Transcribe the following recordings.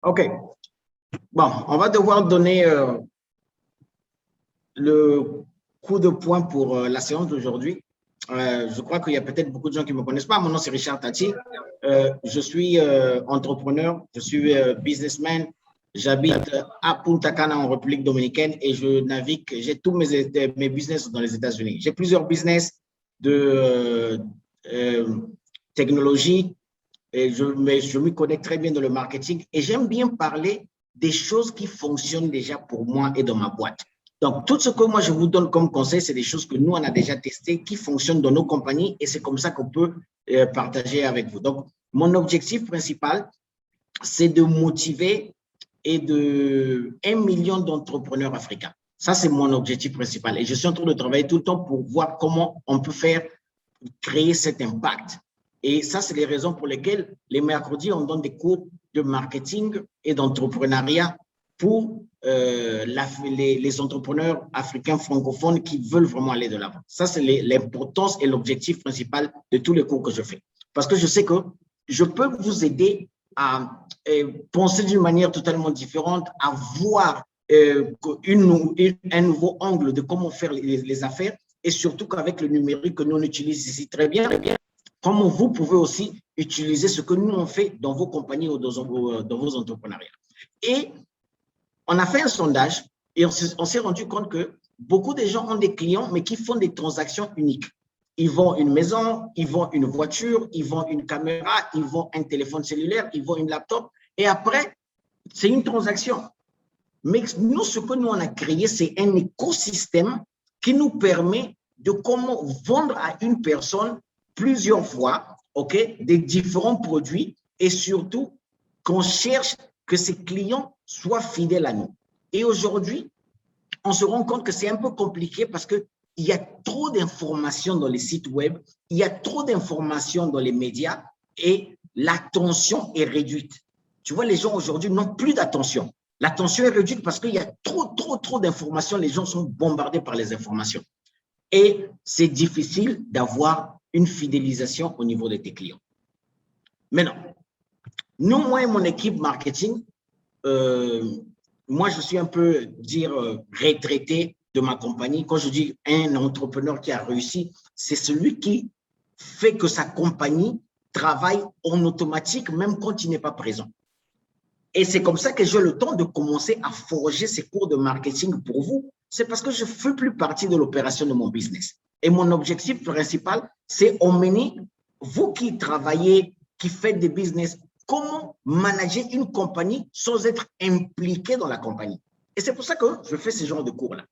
OK. Bon, on va devoir donner le coup de poing pour la séance d'aujourd'hui. Je crois qu'il y a peut-être beaucoup de gens qui ne me connaissent pas. Mon nom, c'est Richard Tati. Je suis entrepreneur, je suis businessman. J'habite à Punta Cana, en République dominicaine, et je navigue. J'ai tous mes business dans les États-Unis. J'ai plusieurs business de technologie, et je m'y connais très bien dans le marketing, et j'aime bien parler des choses qui fonctionnent déjà pour moi et dans ma boîte. Donc, tout ce que moi je vous donne comme conseil, c'est des choses que nous, on a déjà testées, qui fonctionnent dans nos compagnies, et c'est comme ça qu'on peut partager avec vous. Donc, mon objectif principal, c'est de motiver et de 1 million d'entrepreneurs africains. Ça, c'est mon objectif principal. Et je suis en train de travailler tout le temps pour voir comment on peut faire créer cet impact. Et ça, c'est les raisons pour lesquelles les mercredis, on donne des cours de marketing et d'entrepreneuriat pour les entrepreneurs africains francophones qui veulent vraiment aller de l'avant. Ça, c'est l'importance et l'objectif principal de tous les cours que je fais. Parce que je sais que je peux vous aider à penser d'une manière totalement différente, à voir un nouveau angle de comment faire les affaires, et surtout qu'avec le numérique que nous on utilise ici très bien, comment vous pouvez aussi utiliser ce que nous on fait dans vos compagnies ou dans vos entrepreneuriats. Et on a fait un sondage et on s'est rendu compte que beaucoup de gens ont des clients, mais qui font des transactions uniques. Ils vendent une maison, ils vendent une voiture, ils vendent une caméra, ils vendent un téléphone cellulaire, ils vendent une laptop, et après, c'est une transaction. Mais nous, ce que nous on a créé, c'est un écosystème qui nous permet de comment vendre à une personne plusieurs fois, OK, des différents produits, et surtout qu'on cherche que ces clients soient fidèles à nous. Et aujourd'hui, on se rend compte que c'est un peu compliqué parce qu'il y a trop d'informations dans les sites web, il y a trop d'informations dans les médias, et l'attention est réduite. Tu vois, les gens aujourd'hui n'ont plus d'attention. L'attention est réduite parce qu'il y a trop d'informations. Les gens sont bombardés par les informations. Et c'est difficile d'avoir une fidélisation au niveau de tes clients. Maintenant, nous, moi et mon équipe marketing, moi, je suis un peu, retraité de ma compagnie. Quand je dis un entrepreneur qui a réussi, c'est celui qui fait que sa compagnie travaille en automatique, même quand il n'est pas présent. Et c'est comme ça que j'ai le temps de commencer à forger ces cours de marketing pour vous. C'est parce que je ne fais plus partie de l'opération de mon business. Et mon objectif principal, c'est emmener vous qui travaillez, qui faites des business, comment manager une compagnie sans être impliqué dans la compagnie. Et c'est pour ça que je fais ce genre de cours-là.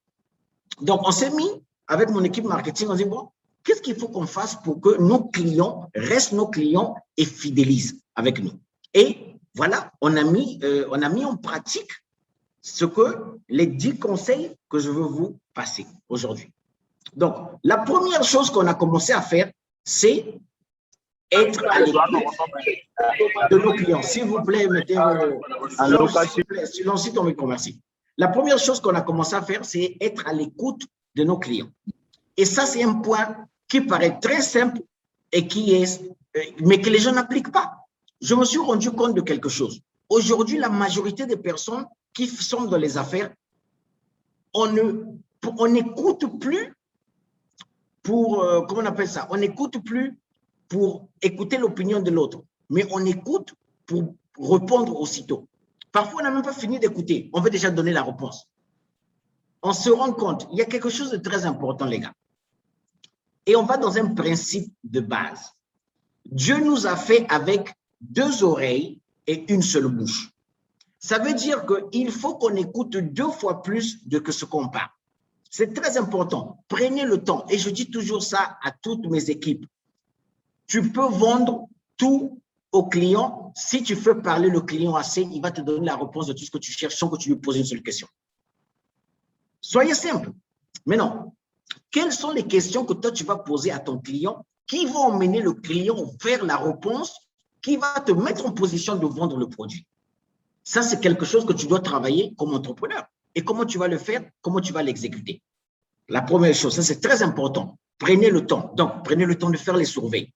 Donc, on s'est mis avec mon équipe marketing, on s'est dit, bon, qu'est-ce qu'il faut qu'on fasse pour que nos clients restent nos clients et fidélisent avec nous? Et voilà, on a mis en pratique les 10 conseils que je veux vous passer aujourd'hui. Donc, la première chose qu'on a commencé à faire, c'est être à l'écoute de nos clients. S'il vous plaît, mettez sur le site, on me remercie. La première chose qu'on a commencé à faire, c'est être à l'écoute de nos clients. Et ça, c'est un point qui paraît très simple et mais que les gens n'appliquent pas. Je me suis rendu compte de quelque chose. Aujourd'hui, la majorité des personnes qui sont dans les affaires, on n'écoute plus pour, comment on appelle ça? On n'écoute plus pour écouter l'opinion de l'autre, mais on écoute pour répondre aussitôt. Parfois, on n'a même pas fini d'écouter. On veut déjà donner la réponse. On se rend compte, il y a quelque chose de très important, les gars. Et on va dans un principe de base. Dieu nous a fait avec 2 oreilles et une seule bouche. Ça veut dire qu'il faut qu'on écoute 2 fois plus que ce qu'on parle. C'est très important. Prenez le temps. Et je dis toujours ça à toutes mes équipes. Tu peux vendre tout au client. Si tu fais parler le client assez, il va te donner la réponse de tout ce que tu cherches sans que tu lui poses une seule question. Soyez simple. Mais non. Quelles sont les questions que toi, tu vas poser à ton client qui vont emmener le client vers la réponse qui va te mettre en position de vendre le produit? Ça, c'est quelque chose que tu dois travailler comme entrepreneur. Et comment tu vas le faire? Comment tu vas l'exécuter? La première chose, ça c'est très important. Prenez le temps. Donc, prenez le temps de faire les surveys.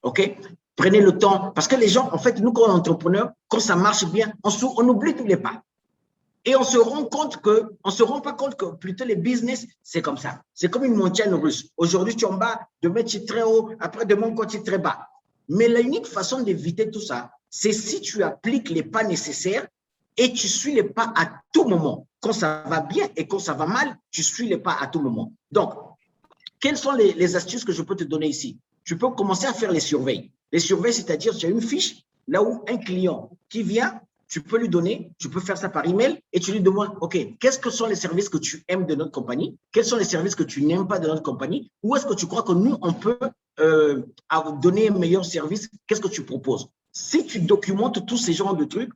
OK? Prenez le temps. Parce que les gens, en fait, nous, quand on est entrepreneur, quand ça marche bien, on oublie tous les pas. Et on se rend pas compte que plutôt les business, c'est comme ça. C'est comme une montagne russe. Aujourd'hui, tu es en bas, demain, tu es très haut, après, demain, quand tu es très bas. Mais l'unique façon d'éviter tout ça, c'est si tu appliques les pas nécessaires et tu suis les pas à tout moment. Quand ça va bien et quand ça va mal, tu suis les pas à tout moment. Donc, quelles sont les astuces que je peux te donner ici? Tu peux commencer à faire les surveilles. Les surveilles, c'est-à-dire, tu as une fiche là où un client qui vient, tu peux lui donner, tu peux faire ça par email et tu lui demandes, OK, qu'est-ce que sont les services que tu aimes de notre compagnie? Quels sont les services que tu n'aimes pas de notre compagnie? Où est-ce que tu crois que nous, on peut donner un meilleur service? Qu'est-ce que tu proposes? Si tu documentes tous ces genres de trucs,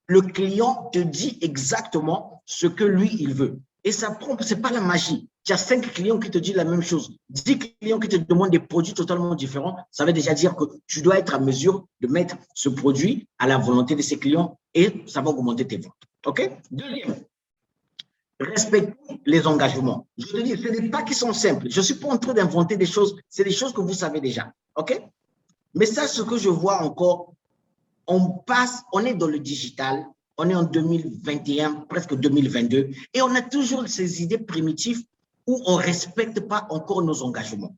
le client te dit exactement ce que lui, il veut. Et ça prend, c'est pas la magie. Tu as 5 clients qui te disent la même chose, 10 clients qui te demandent des produits totalement différents. Ça veut déjà dire que tu dois être à mesure de mettre ce produit à la volonté de ces clients et ça va augmenter tes ventes. OK? Deuxième, respecter les engagements. Je te dis, ce n'est pas qu'ils sont simples. Je ne suis pas en train d'inventer des choses. C'est des choses que vous savez déjà. OK? Mais ça, ce que je vois encore, on est dans le digital, on est en 2021, presque 2022, et on a toujours ces idées primitives où on ne respecte pas encore nos engagements.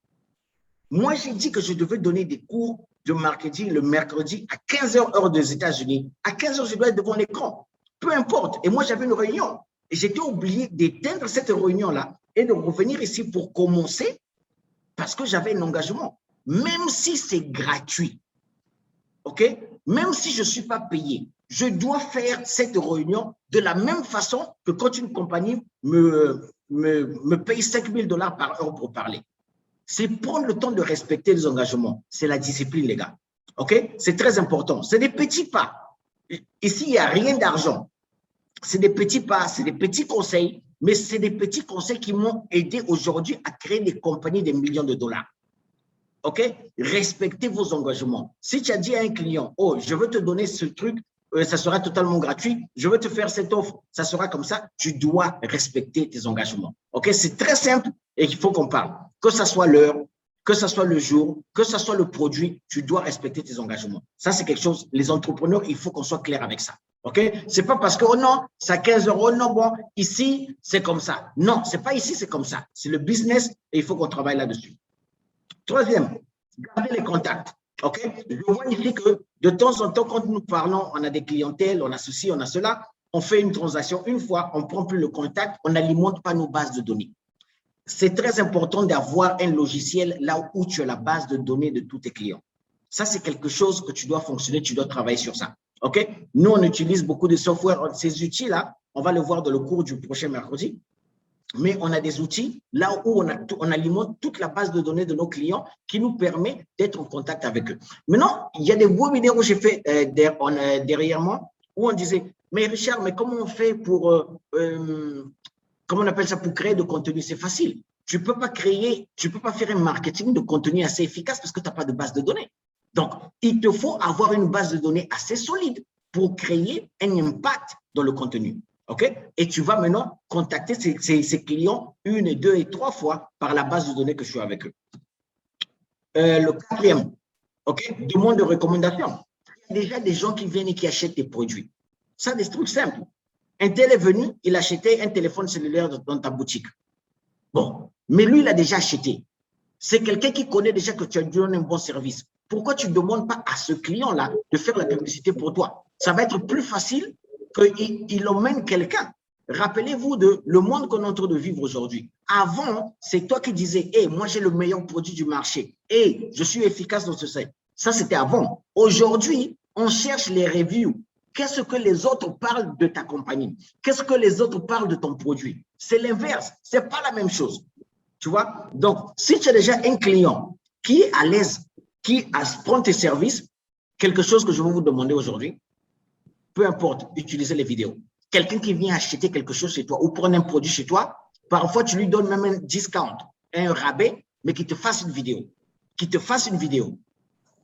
Moi, j'ai dit que je devais donner des cours de marketing le mercredi à 15h heure des États-Unis. À 15h, je dois être devant l'écran. Peu importe. Et moi, j'avais une réunion. Et j'étais obligé d'éteindre cette réunion-là et de revenir ici pour commencer parce que j'avais un engagement. Même si c'est gratuit, OK? Même si je ne suis pas payé, je dois faire cette réunion de la même façon que quand une compagnie me paye 5 000 $ par heure pour parler. C'est prendre le temps de respecter les engagements. C'est la discipline, les gars. OK? C'est très important. C'est des petits pas. Ici, il n'y a rien d'argent. C'est des petits pas, c'est des petits conseils, mais c'est des petits conseils qui m'ont aidé aujourd'hui à créer des compagnies de millions de dollars. OK? Respectez vos engagements. Si tu as dit à un client, oh, je veux te donner ce truc, ça sera totalement gratuit, je veux te faire cette offre, ça sera comme ça, tu dois respecter tes engagements. OK? C'est très simple et il faut qu'on parle. Que ce soit l'heure, que ce soit le jour, que ce soit le produit, tu dois respecter tes engagements. Ça, c'est quelque chose, les entrepreneurs, il faut qu'on soit clair avec ça. OK? C'est pas parce que, oh non, c'est à 15 €, oh non, bon, ici, c'est comme ça. Non, c'est pas ici, c'est comme ça. C'est le business et il faut qu'on travaille là-dessus. Troisième, garder les contacts. OK? Je vois ici que de temps en temps, quand nous parlons, on a des clientèles, on a ceci, on a cela, on fait une transaction une fois, on ne prend plus le contact, on n'alimente pas nos bases de données. C'est très important d'avoir un logiciel là où tu as la base de données de tous tes clients. Ça, c'est quelque chose que tu dois fonctionner, tu dois travailler sur ça. OK? Nous, on utilise beaucoup de software. Ces outils-là, on va le voir dans le cours du prochain mercredi. Mais on a des outils là où on alimente toute la base de données de nos clients qui nous permet d'être en contact avec eux. Maintenant, il y a des webinaires où j'ai fait derrière moi où on disait, mais Richard, mais comment on fait pour, comment on appelle ça, pour créer de contenu? C'est facile. Tu ne peux pas faire un marketing de contenu assez efficace parce que tu n'as pas de base de données. Donc, il te faut avoir une base de données assez solide pour créer un impact dans le contenu. OK? Et tu vas maintenant contacter ces clients 1, 2 et 3 fois par la base de données que je suis avec eux. Le quatrième, OK? Demande de recommandation. Il y a déjà des gens qui viennent et qui achètent tes produits. Ça, des trucs simples. Un tel est venu, il achetait un téléphone cellulaire dans ta boutique. Bon, mais lui, il a déjà acheté. C'est quelqu'un qui connaît déjà que tu as donné un bon service. Pourquoi tu ne demandes pas à ce client-là de faire la publicité pour toi? Ça va être plus facile qu'il emmène quelqu'un. Rappelez-vous de le monde qu'on est en train de vivre aujourd'hui. Avant, c'est toi qui disais, hey, moi j'ai le meilleur produit du marché. Hey, je suis efficace dans ce secteur. Ça, c'était avant. Aujourd'hui, on cherche les reviews. Qu'est-ce que les autres parlent de ta compagnie? Qu'est-ce que les autres parlent de ton produit? C'est l'inverse. Ce n'est pas la même chose. Tu vois? Donc, si tu as déjà un client qui est à l'aise, qui prend tes services, quelque chose que je vais vous demander aujourd'hui, peu importe, utiliser les vidéos. Quelqu'un qui vient acheter quelque chose chez toi ou prendre un produit chez toi, parfois tu lui donnes même un discount, un rabais, mais qu'il te fasse une vidéo. Qu'il te fasse une vidéo.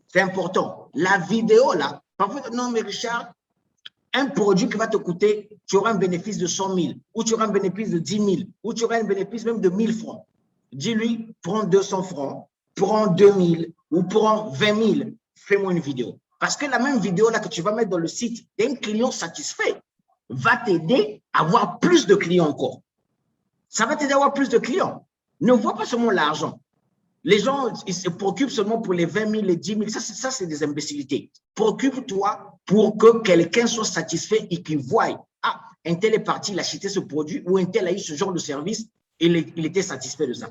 C'est important. La vidéo, là, parfois, non, mais Richard, un produit qui va te coûter, tu auras un bénéfice de 100 000, ou tu auras un bénéfice de 10 000, ou tu auras un bénéfice même de 1 000 francs. Dis-lui, prends 200 francs, prends 2 000, ou prends 20 000. fais-moi une vidéo. Parce que la même vidéo là que tu vas mettre dans le site d'un client satisfait va t'aider à avoir plus de clients encore. Ça va t'aider à avoir plus de clients. Ne vois pas seulement l'argent. Les gens, ils se préoccupent seulement pour les 20 000, les 10 000. Ça c'est des imbécilités. Préoccupe-toi pour que quelqu'un soit satisfait et qu'il voie, ah, un tel est parti, il a acheté ce produit ou un tel a eu ce genre de service et il était satisfait de ça.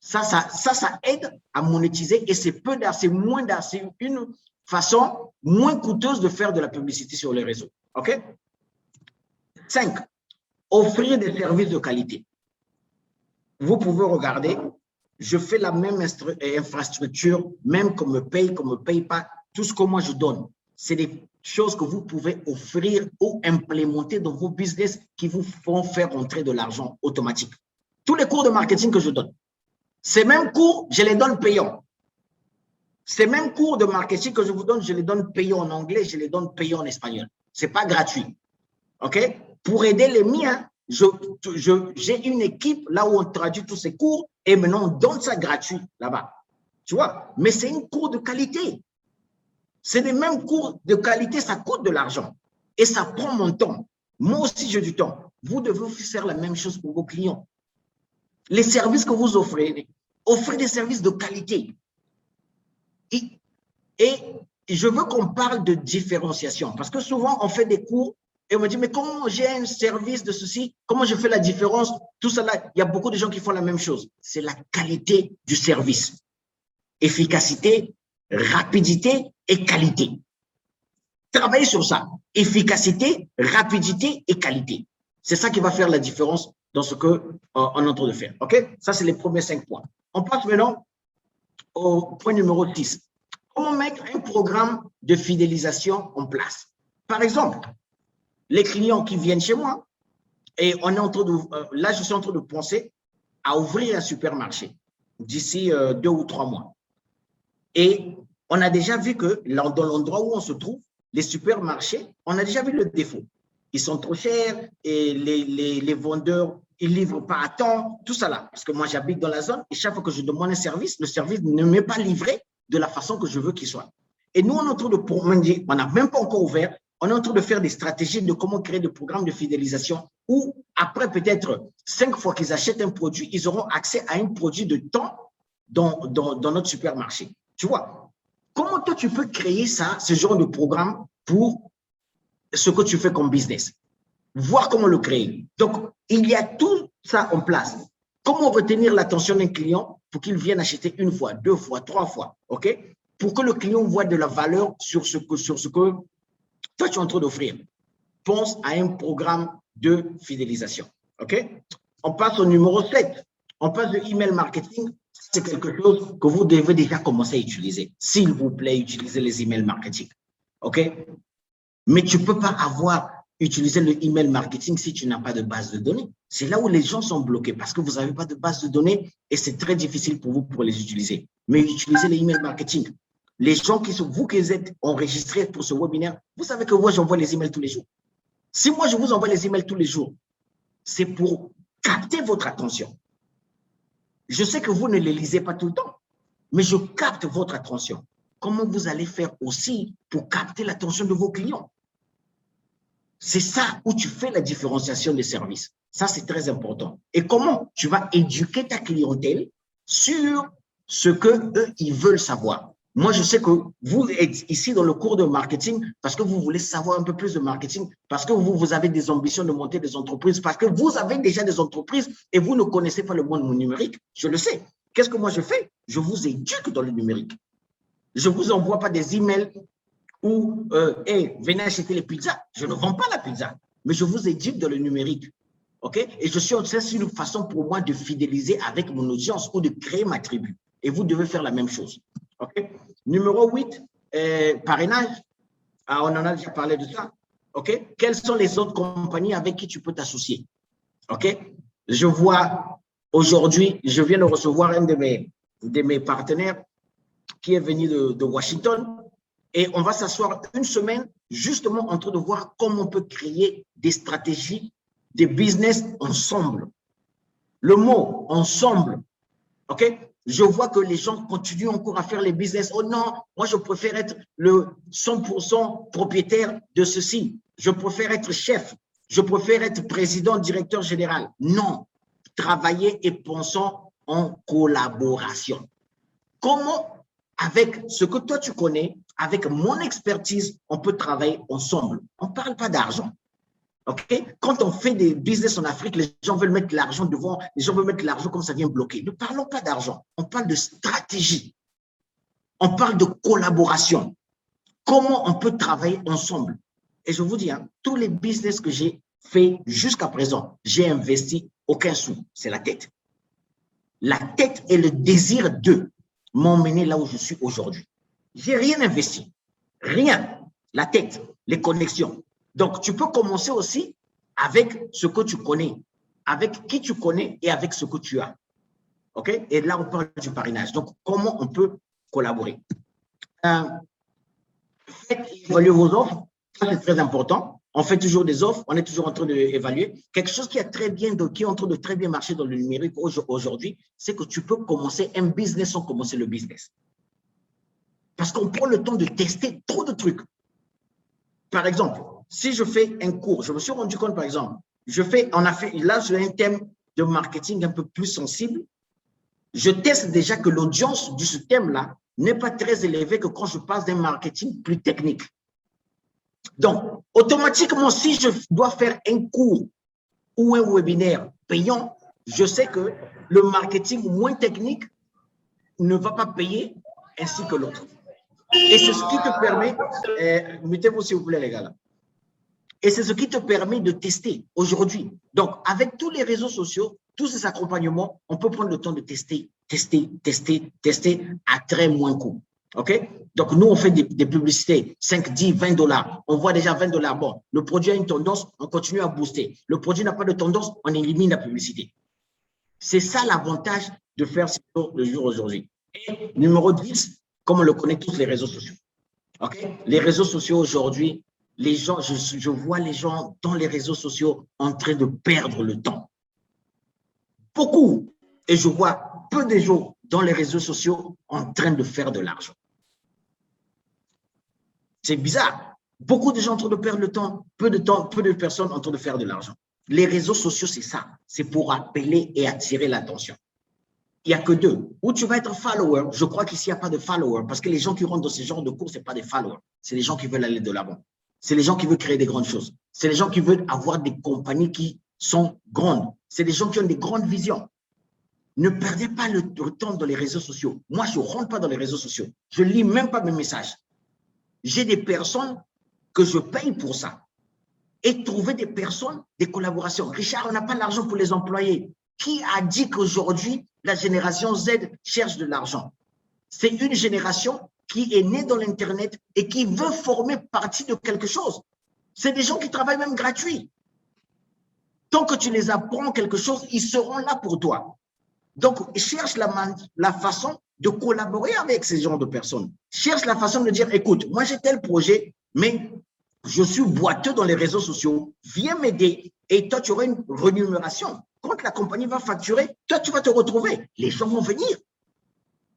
Ça aide à monétiser et c'est une façon moins coûteuse de faire de la publicité sur les réseaux. OK? 5. Offrir des services de qualité. Vous pouvez regarder, je fais la même infrastructure, même qu'on me paye pas, tout ce que moi je donne. C'est des choses que vous pouvez offrir ou implémenter dans vos business qui vous font faire rentrer de l'argent automatique. Tous les cours de marketing que je donne, ces mêmes cours, je les donne payants. Ces mêmes cours de marketing que je vous donne, je les donne payants en anglais, je les donne payants en espagnol. Ce n'est pas gratuit. OK? Pour aider les miens, j'ai une équipe là où on traduit tous ces cours et maintenant on donne ça gratuit là-bas. Tu vois? Mais c'est un cours de qualité. C'est les mêmes cours de qualité, ça coûte de l'argent et ça prend mon temps. Moi aussi, j'ai du temps. Vous devez faire la même chose pour vos clients. Les services que vous offrez des services de qualité. Et je veux qu'on parle de différenciation parce que souvent, on fait des cours et on me dit, mais comment j'ai un service de ceci? Comment je fais la différence? Tout ça là, il y a beaucoup de gens qui font la même chose. C'est la qualité du service. Efficacité, rapidité et qualité. Travaillez sur ça. Efficacité, rapidité et qualité. C'est ça qui va faire la différence dans ce qu'on est en train de faire. OK? Ça, c'est les premiers 5 points. On passe maintenant au point numéro 6. Comment mettre un programme de fidélisation en place? Par exemple, les clients qui viennent chez moi, et on est en train de, là, je suis en train de penser à ouvrir un supermarché d'ici 2 ou 3 mois. Et on a déjà vu que dans l'endroit où on se trouve, les supermarchés, on a déjà vu le défaut. Ils sont trop chers et les vendeurs, ils ne livrent pas à temps, tout ça là. Parce que moi, j'habite dans la zone et chaque fois que je demande un service, le service ne m'est pas livré de la façon que je veux qu'il soit. Et nous, on est en train de, on n'a même pas encore ouvert, on est en train de faire des stratégies de comment créer des programmes de fidélisation où, après peut-être 5 fois qu'ils achètent un produit, ils auront accès à un produit de temps dans notre supermarché. Tu vois, comment toi, tu peux créer ça, ce genre de programme pour ce que tu fais comme business? Voir comment le créer. Donc, il y a tout ça en place. Comment retenir l'attention d'un client pour qu'il vienne acheter 1 fois, 2 fois, 3 fois, OK? Pour que le client voit de la valeur sur ce que toi, tu es en train d'offrir. Pense à un programme de fidélisation, OK? On passe au numéro 7. On passe de email marketing. C'est quelque chose que vous devez déjà commencer à utiliser. S'il vous plaît, utilisez les emails marketing, OK? Mais tu ne peux pas utiliser le email marketing si tu n'as pas de base de données. C'est là où les gens sont bloqués parce que vous n'avez pas de base de données et c'est très difficile pour vous pour les utiliser. Mais utilisez les email marketing. Les gens vous qui êtes enregistrés pour ce webinaire, vous savez que moi, j'envoie les emails tous les jours. Si moi, je vous envoie les emails tous les jours, c'est pour capter votre attention. Je sais que vous ne les lisez pas tout le temps, mais je capte votre attention. Comment vous allez faire aussi pour capter l'attention de vos clients? C'est ça où tu fais la différenciation des services. Ça, c'est très important. Et comment tu vas éduquer ta clientèle sur ce qu'eux, ils veulent savoir. Moi, je sais que vous êtes ici dans le cours de marketing parce que vous voulez savoir un peu plus de marketing, parce que vous avez des ambitions de monter des entreprises, parce que vous avez déjà des entreprises et vous ne connaissez pas le monde numérique. Je le sais. Qu'est-ce que moi je fais? Je vous éduque dans le numérique. Je ne vous envoie pas des emails où, hey, venez acheter les pizzas. Je ne vends pas la pizza, mais je vous éduque dans le numérique. OK? Et je suis en train, c'est une façon pour moi de fidéliser avec mon audience ou de créer ma tribu. Et vous devez faire la même chose. OK? Numéro 8, parrainage. Ah, on en a déjà parlé de ça. OK? Quelles sont les autres compagnies avec qui tu peux t'associer? OK? Je vois aujourd'hui, je viens de recevoir un de mes partenaires qui est venu de Washington et on va s'asseoir une semaine justement en train de voir comment on peut créer des stratégies, des business ensemble. Le mot ensemble, OK? Je vois que les gens continuent encore à faire les business. Oh non, moi, je préfère être le 100% propriétaire de ceci. Je préfère être chef. Je préfère être président, directeur général. Non, travaillez et pensons en collaboration. Comment, avec ce que toi tu connais, avec mon expertise, on peut travailler ensemble. On ne parle pas d'argent. Okay? Quand on fait des business en Afrique, les gens veulent mettre l'argent devant, les gens veulent mettre l'argent comme ça vient bloquer. Ne parlons pas d'argent, on parle de stratégie. On parle de collaboration. Comment on peut travailler ensemble? Et je vous dis, hein, tous les business que j'ai fait jusqu'à présent, j'ai investi aucun sou. C'est la tête. La tête et le désir d'eux m'ont mené là où je suis aujourd'hui. J'ai rien investi. Rien. La tête, les connexions. Donc, tu peux commencer aussi avec ce que tu connais, avec qui tu connais et avec ce que tu as. OK? Et là, on parle du parrainage. Donc, comment on peut collaborer? Faites évaluer vos offres. Ça, c'est très important. On fait toujours des offres. On est toujours en train d'évaluer. Quelque chose qui est en train de très bien marcher dans le numérique aujourd'hui, c'est que tu peux commencer un business sans commencer le business. Parce qu'on prend le temps de tester trop de trucs. Par exemple, si je fais un cours, je me suis rendu compte, par exemple, là, j'ai un thème de marketing un peu plus sensible. Je teste déjà que l'audience de ce thème-là n'est pas très élevée que quand je passe d'un marketing plus technique. Donc, automatiquement, si je dois faire un cours ou un webinaire payant, je sais que le marketing moins technique ne va pas payer ainsi que l'autre. Et c'est ce qui te permet, mettez-vous s'il vous plaît les gars là. Et c'est ce qui te permet de tester aujourd'hui. Donc, avec tous les réseaux sociaux, tous ces accompagnements, on peut prendre le temps de tester à très moins coût. OK? Donc, nous, on fait des publicités, 5, 10, 20 $. On voit déjà 20 $. Bon, le produit a une tendance, on continue à booster. Le produit n'a pas de tendance, on élimine la publicité. C'est ça l'avantage de faire le jour aujourd'hui. Et numéro 10, comme on le connaît tous, les réseaux sociaux. Okay? Les réseaux sociaux aujourd'hui, les gens, je vois les gens dans les réseaux sociaux en train de perdre le temps. Beaucoup. Et je vois peu de gens dans les réseaux sociaux en train de faire de l'argent. C'est bizarre. Beaucoup de gens en train de perdre le temps, peu de personnes en train de faire de l'argent. Les réseaux sociaux, c'est ça. C'est pour appeler et attirer l'attention. Il n'y a que deux. Ou tu vas être follower. Je crois qu'ici, il n'y a pas de follower parce que les gens qui rentrent dans ce genre de cours, ce n'est pas des followers. C'est les gens qui veulent aller de l'avant. C'est les gens qui veulent créer des grandes choses. C'est les gens qui veulent avoir des compagnies qui sont grandes. C'est les gens qui ont des grandes visions. Ne perdez pas le temps dans les réseaux sociaux. Moi, je ne rentre pas dans les réseaux sociaux. Je ne lis même pas mes messages. J'ai des personnes que je paye pour ça. Et trouver des personnes, des collaborations. Richard, on n'a pas l'argent pour les employer. Qui a dit qu'aujourd'hui, la génération Z cherche de l'argent? C'est une génération qui est née dans l'Internet et qui veut former partie de quelque chose. C'est des gens qui travaillent même gratuit. Tant que tu les apprends quelque chose, ils seront là pour toi. Donc, cherche la façon de collaborer avec ces genres de personnes. Cherche la façon de dire, écoute, moi j'ai tel projet, mais je suis boiteux dans les réseaux sociaux. Viens m'aider et toi, tu auras une rémunération. Quand la compagnie va facturer, toi, tu vas te retrouver. Les gens vont venir.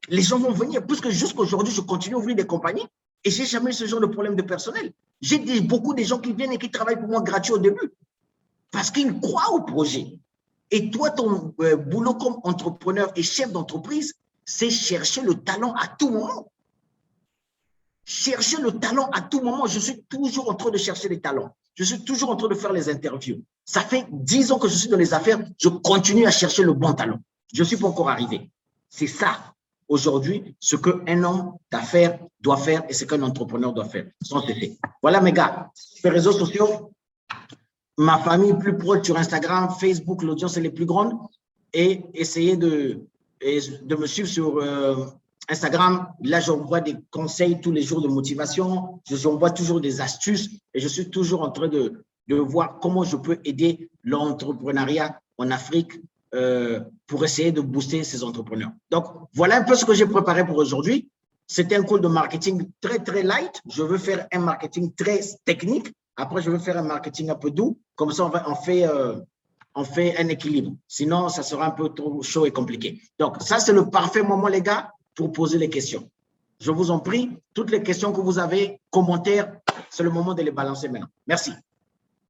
Les gens vont venir, puisque jusqu'aujourd'hui, je continue à ouvrir des compagnies et je n'ai jamais eu ce genre de problème de personnel. J'ai beaucoup de gens qui viennent et qui travaillent pour moi gratuit au début parce qu'ils croient au projet. Et toi, ton boulot comme entrepreneur et chef d'entreprise, c'est chercher le talent à tout moment. Chercher le talent à tout moment. Je suis toujours en train de chercher les talents. Je suis toujours en train de faire les interviews. Ça fait 10 ans que je suis dans les affaires. Je continue à chercher le bon talent. Je ne suis pas encore arrivé. C'est ça, aujourd'hui, ce qu'un homme d'affaires doit faire et ce qu'un entrepreneur doit faire. Sans cesser. Voilà, mes gars. Les réseaux sociaux, ma famille plus proche sur Instagram, Facebook, l'audience est les plus grande. Et essayez de me suivre sur Instagram. Là, j'envoie des conseils tous les jours de motivation. J'envoie toujours des astuces et je suis toujours en train de voir comment je peux aider l'entrepreneuriat en Afrique pour essayer de booster ces entrepreneurs. Donc, voilà un peu ce que j'ai préparé pour aujourd'hui. C'était un call de marketing très, très light. Je veux faire un marketing très technique. Après, je veux faire un marketing un peu doux. Comme ça, on fait on fait un équilibre. Sinon, ça sera un peu trop chaud et compliqué. Donc, ça, c'est le parfait moment, les gars, pour poser les questions. Je vous en prie, toutes les questions que vous avez, commentaires, c'est le moment de les balancer maintenant. Merci.